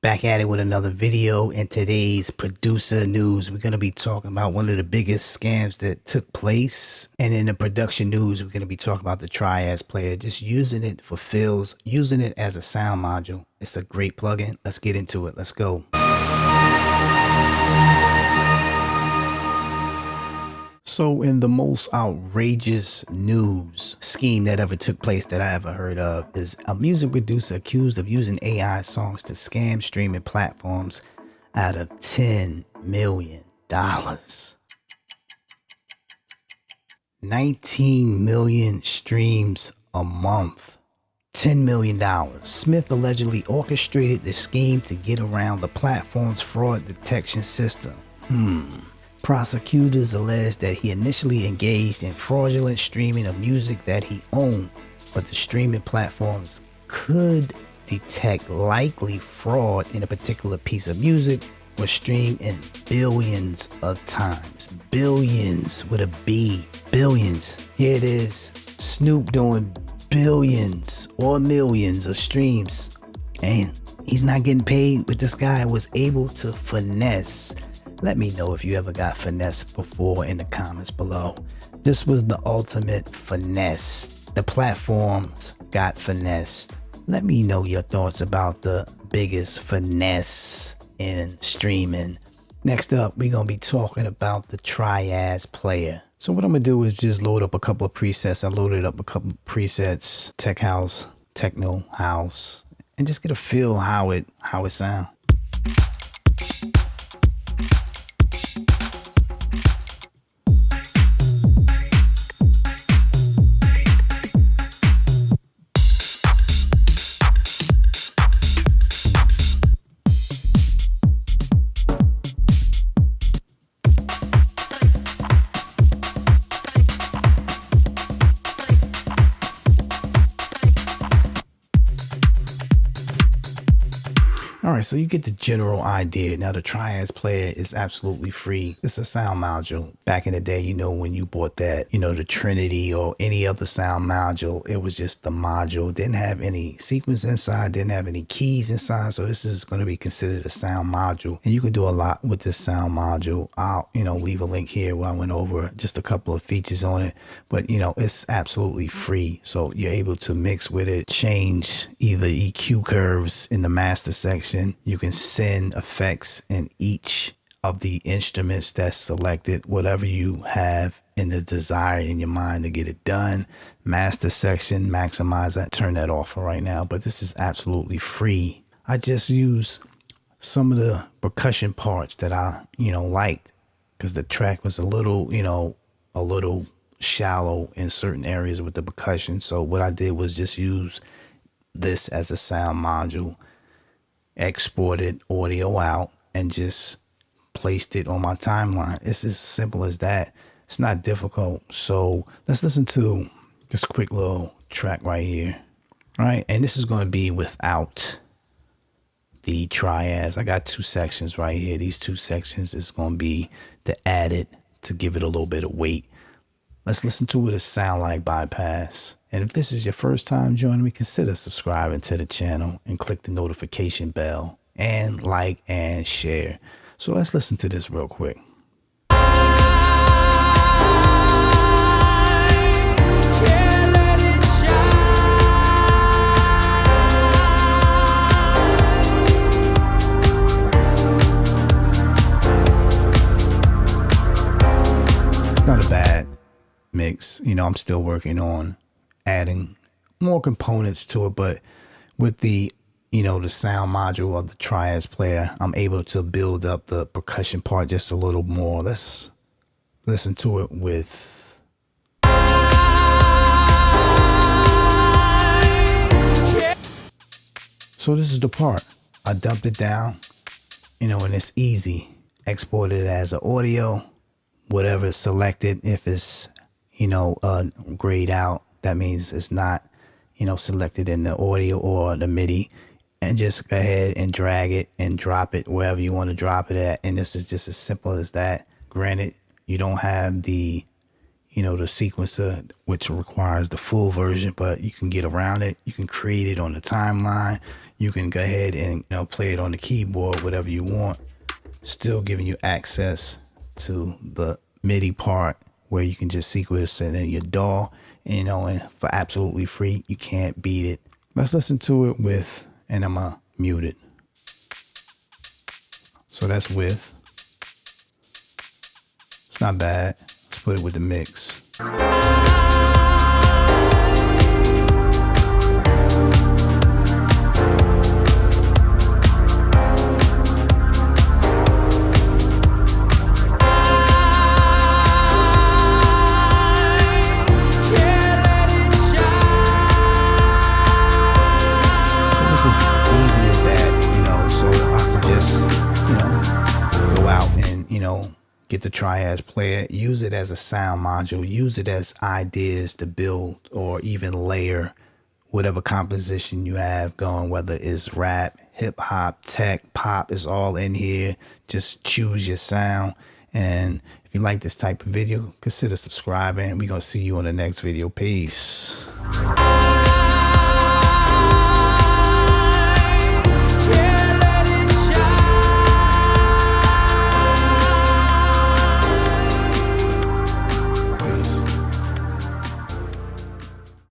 Back at it with another video. In today's producer news, we're going to be talking about one of the biggest scams that took place. And in the production news, we're going to be talking about the TRIAZ player, just using it for fills, using it as a sound module. It's a great plugin. Let's get into it. Let's go. So in the most outrageous news scheme that ever took place that I ever heard of is a music producer accused of using AI songs to scam streaming platforms out of $10 million. 19 million streams a month. $10 million. Smith allegedly orchestrated the scheme to get around the platform's fraud detection system. Prosecutors alleged that he initially engaged in fraudulent streaming of music that he owned, but the streaming platforms could detect likely fraud in a particular piece of music was streamed in billions of times. Billions with a B. Billions. Here it is. Snoop doing billions or millions of streams. And he's not getting paid, but this guy was able to finesse. Let me know if you ever got finessed before in the comments below. This was the ultimate finesse. The platforms got finessed. Let me know your thoughts about the biggest finesse in streaming. Next up, we're going to be talking about the TRIAZ player. So what I'm going to do is just load up a couple of presets. I loaded up a couple of presets, tech house, techno house, and just get a feel how it sounds. All right, so you get the general idea. Now, the TRIAZ player is absolutely free. It's a sound module. Back in the day, you know, when you bought that, the Trinity or any other sound module, it was just the module. Didn't have any sequence inside, didn't have any keys inside. So this is going to be considered a sound module. And you can do a lot with this sound module. I'll, leave a link here where I went over just a couple of features on it. But, it's absolutely free. So you're able to mix with it, change either EQ curves in the master section. You can send effects in each of the instruments that's selected, whatever you have in the desire in your mind to get it done. Master section, maximize that, turn that off for right now, but this is absolutely free. I just use some of the percussion parts that I, liked, because the track was a little shallow in certain areas with the percussion. So what I did was just use this as a sound module, exported audio out, and just placed it on my timeline. It's as simple as that. It's not difficult. So let's listen to this quick little track right here. All right, and this is going to be without the TRIAZ. I got two sections right here. These two sections is going to be the added to give it a little bit of weight. Let's listen to what it sound like bypass. And if this is your first time joining me, consider subscribing to the channel and click the notification bell and like and share. So let's listen to this real quick. It's not a bad mix. I'm still working on adding more components to it, but with the the sound module of the TRIAZ player, I'm able to build up the percussion part just a little more. Let's listen to it with so this is the part. I dumped it down, and it's easy. Export it as an audio, whatever is selected. If it's grayed out, that means it's not selected in the audio or the MIDI, and just go ahead and drag it and drop it wherever you want to drop it at. And this is just as simple as that. Granted, you don't have the the sequencer, which requires the full version, but you can get around it. You can create it on the timeline. you can go ahead and play it on the keyboard, whatever you want, still giving you access to the MIDI part where you can just sequence it in your DAW, and for absolutely free. You can't beat it. Let's listen to it with, and I'm gonna mute it. So that's with. It's not bad. Let's put it with the mix. Get the TRIAZ player, use it as a sound module, use it as ideas to build or even layer whatever composition you have going, whether it's rap, hip hop, tech, pop, is all in here. Just choose your sound. And if you like this type of video, consider subscribing. We're going to see you on the next video. Peace.